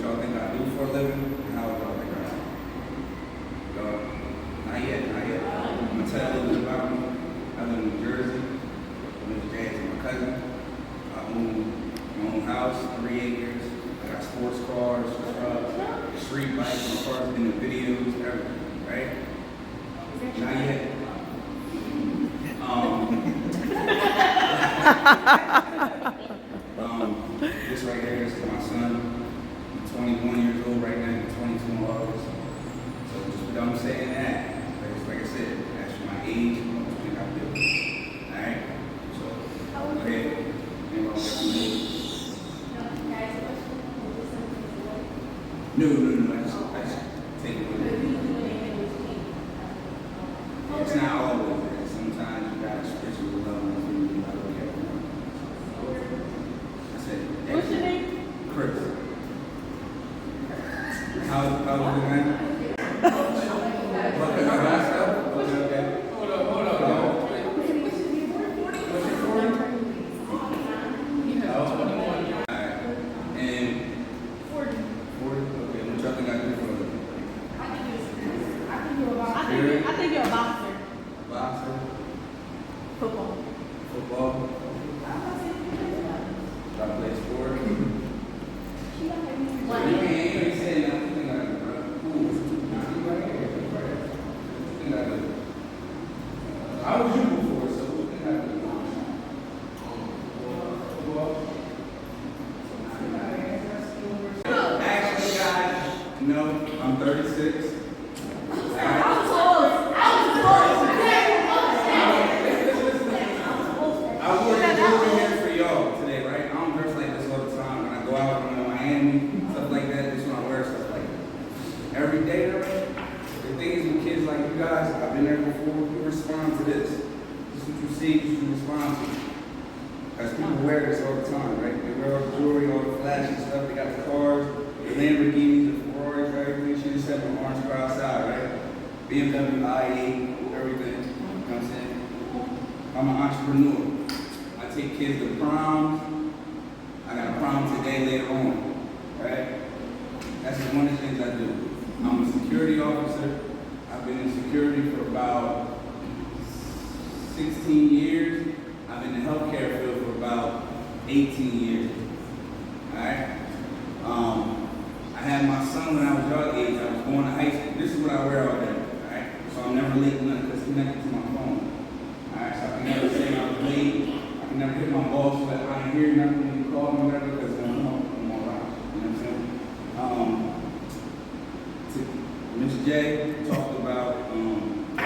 y'all think I do for a living, and how y'all think I am. Not yet, not yet. I'm gonna tell you a little bit about me. I live in New Jersey. Mr. Jay is my cousin. I own my own house, 3 acres. I got sports cars, street bikes, my car's been in videos, everything, right? Not yet. This right here is my son. He's 21 years old right now. He's 22 in August. So just because I'm saying that, like I said, that's my age. I'm 20 I feel. Alright? So go ahead. No. I just take it with me. It's not always that. Sometimes you gotta switch it with love and you gotta look at it. I said, What's your name? Chris. How's it going? I think you're a boxer. Boxer? Football. Football? I play sport. What? You ain't saying nothing like how was you before? So what thing I do? Actually, guys, no, I'm 36. I wore this over here for y'all today, right? I don't dress like this all the time. When I go out, I'm in Miami, stuff like that. This is when I wear stuff like that. Every day, though, the thing is with kids like you guys, I've been there before, you respond to this. This is what you see, this is what you respond to. Because people wear this all the time, right? They wear all the jewelry, all the flashy stuff. They got the cars, the Lamborghinis, the Ferraris, everything. She just said the orange car outside, right? BMW, i8, everything. You know what I'm saying? I'm an entrepreneur. I take kids to proms. I got a prom today later on, right? That's just one of the things I do. I'm a security officer. I've been in security for about 16 years. I've been in the healthcare field for about 18 years. All right? I had my son when I was your age. I was going to high school. This is what I wear all day. All right? So I'm never late nothing because it's connected to my phone. All right? So I can never say I was late. I can never hit my boss so that I didn't hear nothing when you call me or whatever because I'm all right. You know what I'm saying? Mr. J talked about, my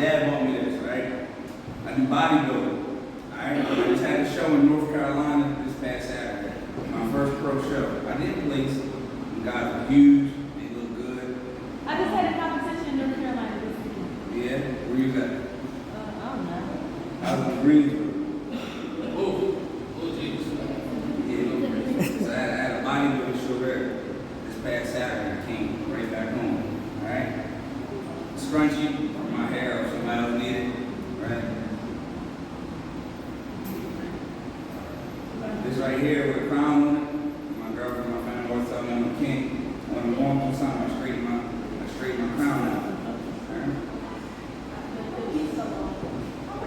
dad bought me this, right? I do bodybuilding. Alright, I just had a show in North Carolina this past Saturday. My first pro show. I didn't place. The guys were huge. They look good. I just had a competition in North Carolina this weekend. Yeah? Where you at? I don't know. I was in Greensboro. Yeah. So I had a bodybuilding show there this past Saturday. I came right back home. Alright? Scrunchy for my hair if somebody else needed. Right? This right here with a crown on it. My girlfriend, my family always tell me I'm a king. When I'm going through something, I straighten my crown out. Right?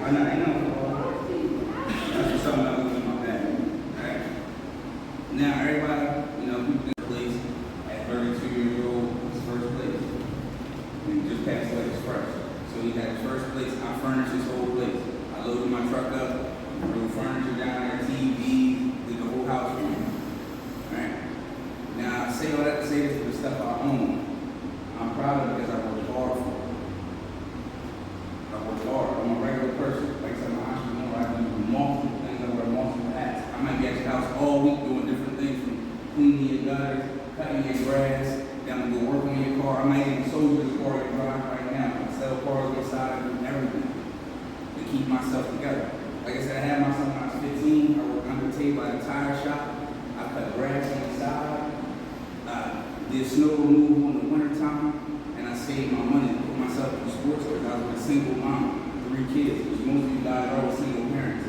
I know. That's just something I was in my bag. Right? Now everybody, people think place at 32 years old, his first place. And just passed away his first. So he had his first place. I furnished his whole place. I loaded my truck up, threw furniture down there, TV, did the whole house for him. Right? Now I say all that to say this for the stuff I own. I'm proud of it because I worked hard for it. I worked hard. I'm a regular person. Like I said, I'm an entrepreneur. I do multiple things. I wear multiple hats. I might be at your house all week doing different things from cleaning your gutters, cutting your grass, then I'm going to go work on your car. I might even sold you the car you drive right now. I sell cars inside and everything to keep myself together. Like I said, I had my son when I was 15. I worked under the table at a tire shop. I cut grass on the side. Did snow removal in the wintertime. And I saved my money to put myself in sports because I was a single mom, 3 kids, which most of you guys are all single parents.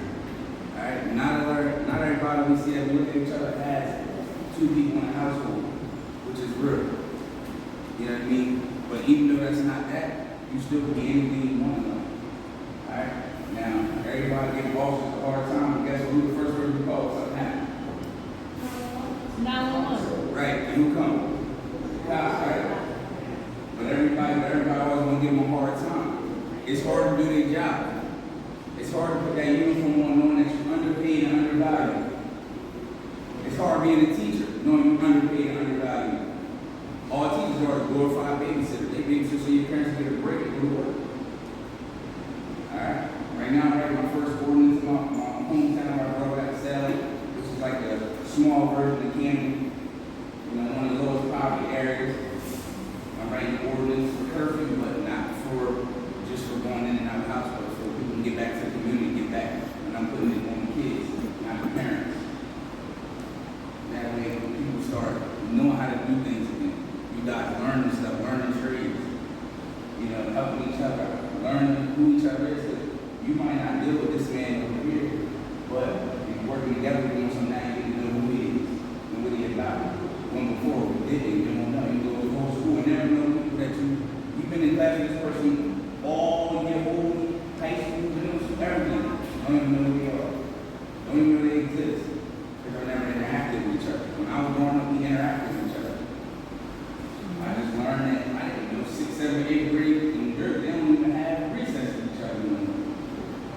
All right? Not everybody we see that we look at each other as 2 people in a household. which is real. You know what I mean? But even though that's not that, you still can be anything you want in life. Alright? Now, everybody get bosses a hard time, but guess what? Who the first person to call if something happened? 911. Right, and who come? The cops, right? But everybody always want to give them a hard time. It's hard to do their job. It's hard to put that uniform on knowing that you're underpaid and undervalued. It's hard being a teacher, knowing you're underpaid and undervalued. All teachers are glorified babysitters. They babysit so your parents get a break and go to work. Alright? Right now I'm writing my first ordinance in my hometown where I brought back Sally. This is like a small version of Camden. You know, one of the lowest poverty areas. I'm writing ordinance for curfew, but not for just for going in and out of the house, but so people can get back to the community, get back. And I'm putting it on the kids, not the parents. That way when people start knowing how to do things again. You guys learning stuff, learning trades, you know, helping each other, learning who each other is. You might not deal with this man over here, but if you're working together, doing something now, you get to know who he is and what he about. When before we did it, you don't know. You go to the whole school and never know people that you've been in class with this person all your whole high school, middle school, everything. Don't even know who they are. Don't even know they exist. Because they never interacted with each other. When I was growing up, we interacted with each other. I just learned that I didn't know 6th, 7th, 8th grade in Jersey, they don't even have recess with each other anymore.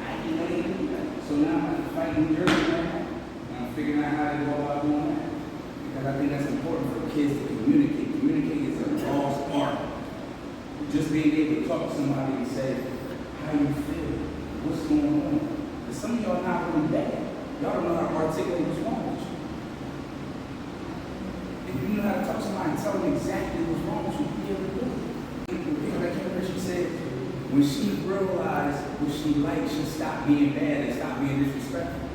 I didn't know they did that. So now I'm fighting Jersey right now. And I'm figuring out how to go about doing that. Because I think that's important for kids to communicate. Communicate is a lost art. Just being able to talk to somebody and say, how you feel, what's going on. Because some of y'all not really bad. Y'all don't know how to articulate what's wrong with you. If you know how to talk to somebody and tell them exactly what's wrong with you, you'll be able to do it. I can't remember, she said, when she realized what she liked, she stopped being bad and stopped being disrespectful.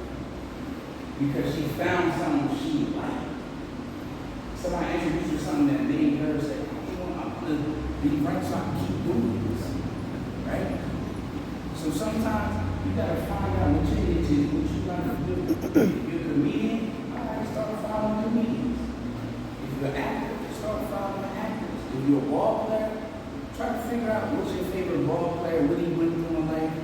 Because she found something she liked. Somebody introduced her to something that made her say, I'm going to be right so I can keep doing this. Right? So sometimes you got to find out what your niche is, what you like to do. If you're a comedian, all right, start following comedians. If you're an actor, start following actors. If you're a ball player, try to figure out what's your favorite ball player, what he went through in life,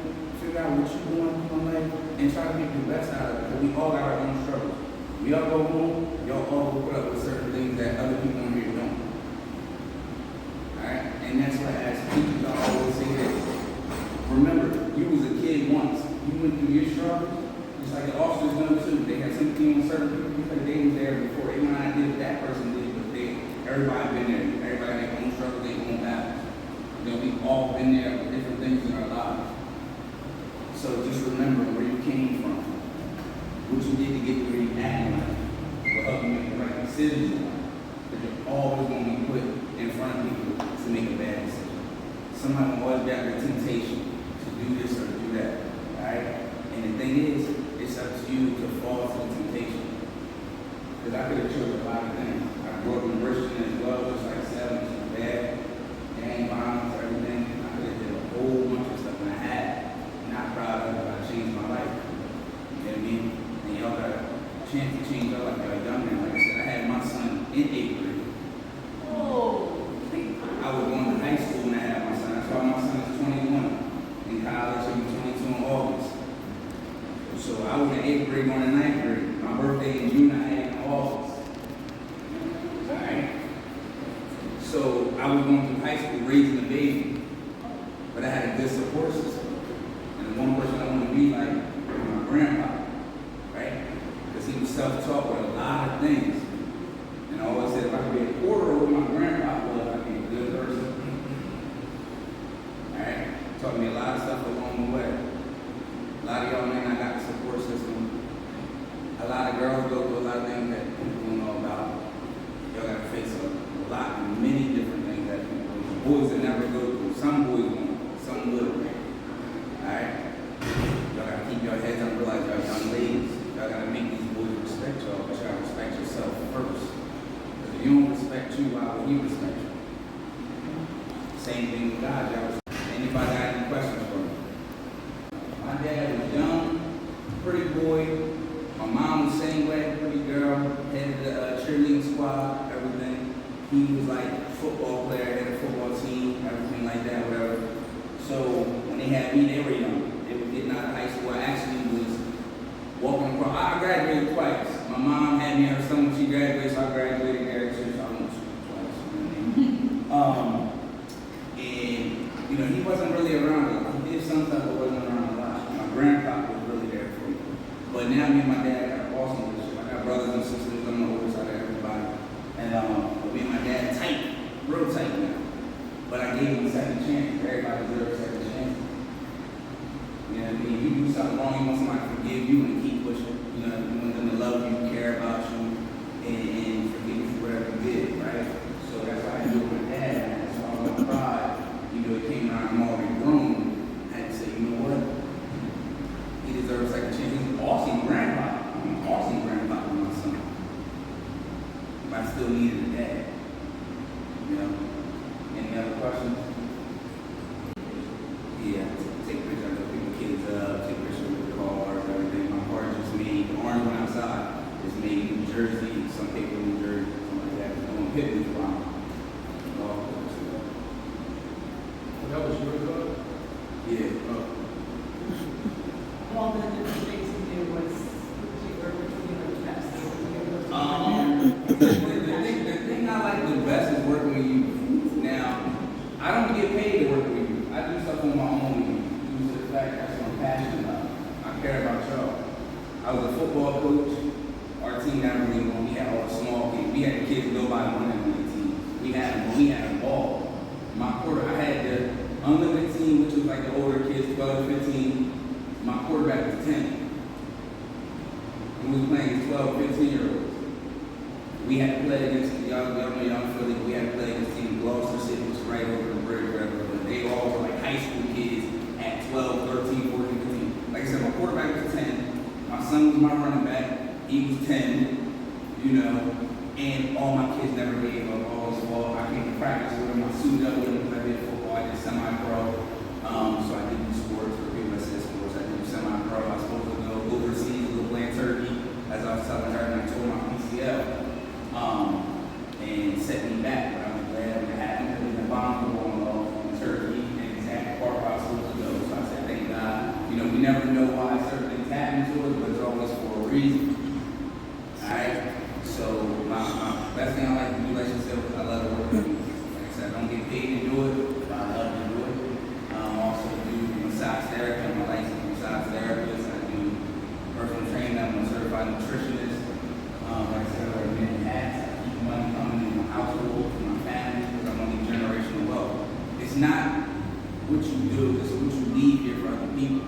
figure out what you're going through in life, and try to make the best out of it. Because we all got our own struggles. We all go home, y'all all put up with certain things that other people in here don't. Alright? And that's why as teachers I always say this. Remember, you was a kid once. You went through your struggles, just like the officers know too. They had sympathy on certain people because they was there before. They might not did what that person did, but everybody been there. Everybody had their own struggles, their own battles. You know, we've all been there with different things in our lives. So just remember where you came from. What you did to get where you at in life will help you make the right decisions in life. But you're always going to be put in front of people to make a bad decision. Somebody will always got the temptation to do this or do that. Alright? And the thing is, it's up to you to fall to the temptation. Because I could have chosen a lot of things. I grew up in Christian as well, just like Sally, some bad, gang violence, everything. I could have did a whole bunch of stuff and I had. Not proud of it, but I changed my life. You know what I mean? And y'all got a chance to change your life. Y'all young man. Like I said, I had my son in 8th grade. Oh. I was going to high school when I had my son. That's why my son is 21. In college, he'll be 22 in August. So I was in 8th grade going to 9th grade. My birthday in June, I had in August. Alright? So I was going through high school raising a baby. But I had a good support system. And the one person I wanted to be like was my grandpa. Right? Because he was self-taught with a lot of things. And I always said if I could be a quarter of what my grandpa was, I'd be a good person. Alright? Taught me a lot of stuff along the way. A lot of y'all may not got the support system. A lot of girls go through a lot of things that people don't know about. Y'all got to face a lot, many different things that people don't. Boys that never go through. Some boys won't, some will. Alright? Y'all got to keep your heads up, realize y'all young ladies. Y'all got to make these boys respect y'all, but y'all got to respect yourself first. Because if you don't respect you, why would he respect you? Same thing with God. Y'all respect. Anybody got any questions for me? My dad was young, pretty boy. My mom was the same way, pretty girl, head of the cheerleading squad, everything. He was like a football player, had a football team, everything like that, whatever. So when they had me, they were young. They were getting out of high school. I actually was walking across. I graduated twice. My mom had me in her son when she graduated, so I graduated there too. So I went to school twice. And you know, he wasn't really around a lot. He did some stuff, but wasn't around a lot. My grandpa was really there for me. But now me and my dad got an awesome relationship. I got brothers and sisters. I'm the oldest out of everybody. And but me and my dad tight, real tight now. But I gave him a second chance. Everybody deserves a second chance. You know what I mean? You do something wrong, you want somebody to forgive you and keep pushing. You know, you want them to love you, care about you, and forgive you for whatever you did, right? So that's why I do it with my dad. That's why I was pride. You know, it came around, I'm already grown. I had to say, you know what? He deserves a second chance. He's an awesome grandpa. I'm an awesome grandpa for my son. But I still needed a dad. You know? Any other questions? Yeah, take pictures of people, kids up, take pictures of the cars, everything. My car just made, the orange one outside is made in New Jersey, some people in New Jersey, something like that. No one picked me from. That was your car? Yeah. All the different things you did was, you were the best. The thing I like the best is working with you. Now, I don't get paid to work with you. I do stuff on my own due to the fact that's what I'm passionate about. I care about y'all. I was a football coach. Our team got really long. We had all the small kids. We had the kids nobody wanted on the team. We had them, but we had a ball. I had the unlimited team, which was like the older kids, 12 to 15. My quarterback was 10. And we were playing against 12, 15-year-olds. We had to play against, y'all know y'all Philly, we had to play against team Gloucester City, which is right over the bridge, whatever. But they all were like high school kids at 12, 13, 14, 15. Like I said, my quarterback was 10. My son was my running back. He was 10, you know. And all my kids never gave up all this ball. I came to practice with them. I suited up with them because I did football. I did semi-pro. So I did do sports for people that said sports. I did semi-pro. I was supposed to go overseas, go play in Turkey, as I was telling her, and I told my PCL. And set me back, but I was glad when it happened because the bomb was going off in Turkey and exact part I was supposed to go. So I said, thank God. You know, we never know why certain things happen to us, but it's always for a reason. Alright? So my best thing I like to do, like you said, I love to work with you. Like I said, I don't get paid to do it, but I love to do it. Also do massage therapy. I'm a licensed massage therapist. I do personal training. I'm a certified nutritionist. Like I said, I wear many hats. Money coming in my household, for my family, because I'm only generational wealth. It's not what you do, it's what you leave here for other people.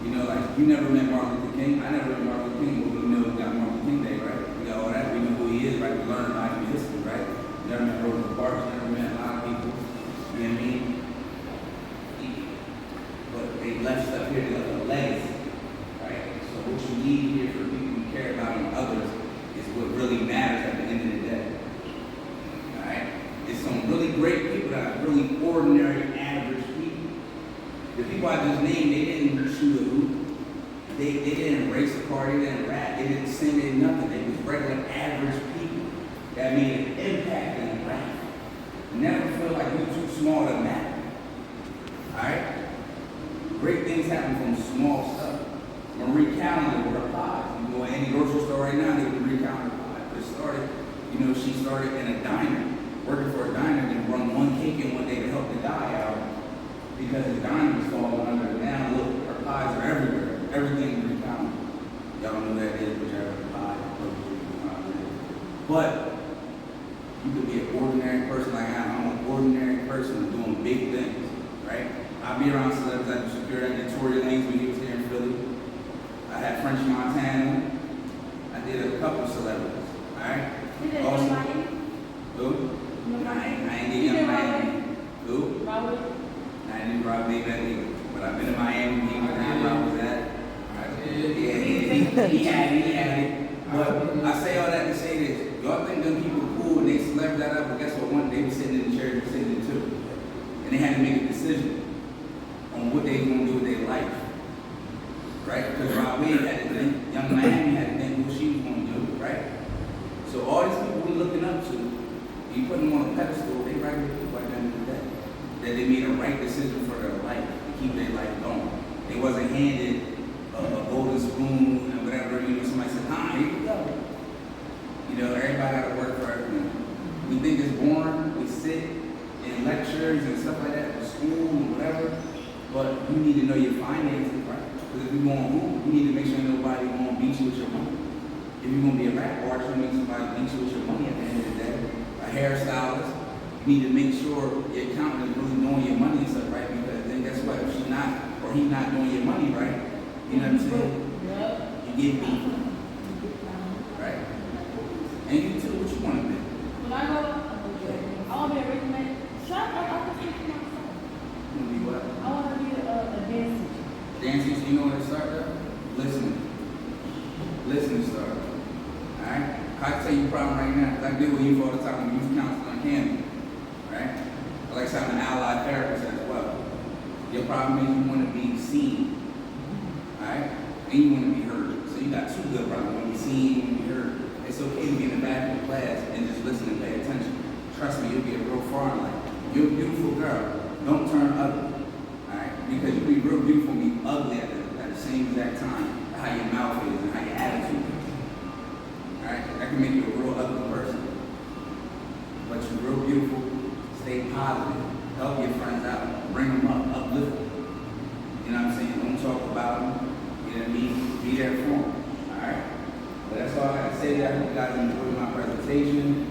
You know, like, you never met Martin Luther King. I never met Martin Luther King, but we know we got Martin Luther King Day, right? We got all that. We know who he is, right? We learn about him in history, right? Never met Rosa Parks, never met a lot of people. You know what I mean? But they left stuff here, they left a legacy, right? So what you leave here for people you care about and others is what really matters at the end of the day. Alright? It's some really great people that are really ordinary, average people. The people I just named, they didn't shoot a hoop. They didn't race a car, they didn't rap, they didn't sing, they did nothing. They was regular, average people that made an impact in life. Never feel like you're too small to matter. Alright? Great things happen from small stuff. Marie Callender with her pies. You go to any grocery store right now, they would Marie Callender pie. It started, you know, she started in a diner, working for a diner, and run one cake in one day to help the guy out because the diner was falling under. Now look, her pies are everywhere. Everything Marie Callender. Y'all know that is, whichever pie. But you could be an ordinary person like I am. I'm an ordinary person doing big things, right? I be around celebrities. I do security. I did Tory Lanez when he was here in Philly. I had French Montana. I did a couple of celebrities. Alright? You did Also, Miami? who? I ain't get You did young Miami? Miami. Who? Robert? I didn't rob Dave that either. But I've been to Miami. He was at where I was at. Yeah, he had it. But I say all that to say this. Y'all think them people are cool and they slept that up, but guess what? One day they were sitting in the chair, they were sitting in too. And they had to make a decision on what they were going to do with their life. Right? Because Rob Wade had to think, young Miami had to think what she was going to do, right? So all these people we're looking up to, You put them on a pedestal, they regular people at the end of the day. That they made a right decision for their life, to keep their life going. They wasn't handed a golden spoon and whatever, somebody said, here you go. Everybody got to work for everything. We think it's boring, we sit in lectures and stuff like that, or school and whatever, but you need to know your finances, right? Because if you're going home, you need to make sure nobody won't beat you with your money. If you're going to be a rap artist, you need somebody beat you with your money at the end of the day. A hairstylist, you need to make sure your accountant is really knowing your money and stuff, right? Because then guess what? If she's not, or he's not doing your money right, you know what I'm saying? You get beat. Right? And you too, what you want to be? When I go, I want to be a rhythm man. Shut up, I can speak for myself. You want to be what? I want to be a dance teacher. Dancing, so you know where to start at? Listening. Listening start. Alright? I can tell you a problem right now, because I deal with youth all the time, I'm a youth counselor on campus. Right? I like to have an allied therapist as well. Your problem is you want to be seen. Alright? And you want to be heard. So you got two good problems. You want to be seen, you want to be heard. It's okay to be in the back of the class and just listen and pay attention. Trust me, you'll get real far in life. You're a beautiful girl. Don't turn ugly. Alright? Because you'll be real beautiful and be ugly at the same exact time. How your mouth is and how your attitude is. Alright? That can make you a real ugly person. But you're real beautiful. Stay positive. Help your friends out. Bring them up. Uplift them. You know what I'm saying? Don't talk about them. You know what I mean? Be there for them. Alright? But that's all I got to say. I hope you guys enjoyed my presentation.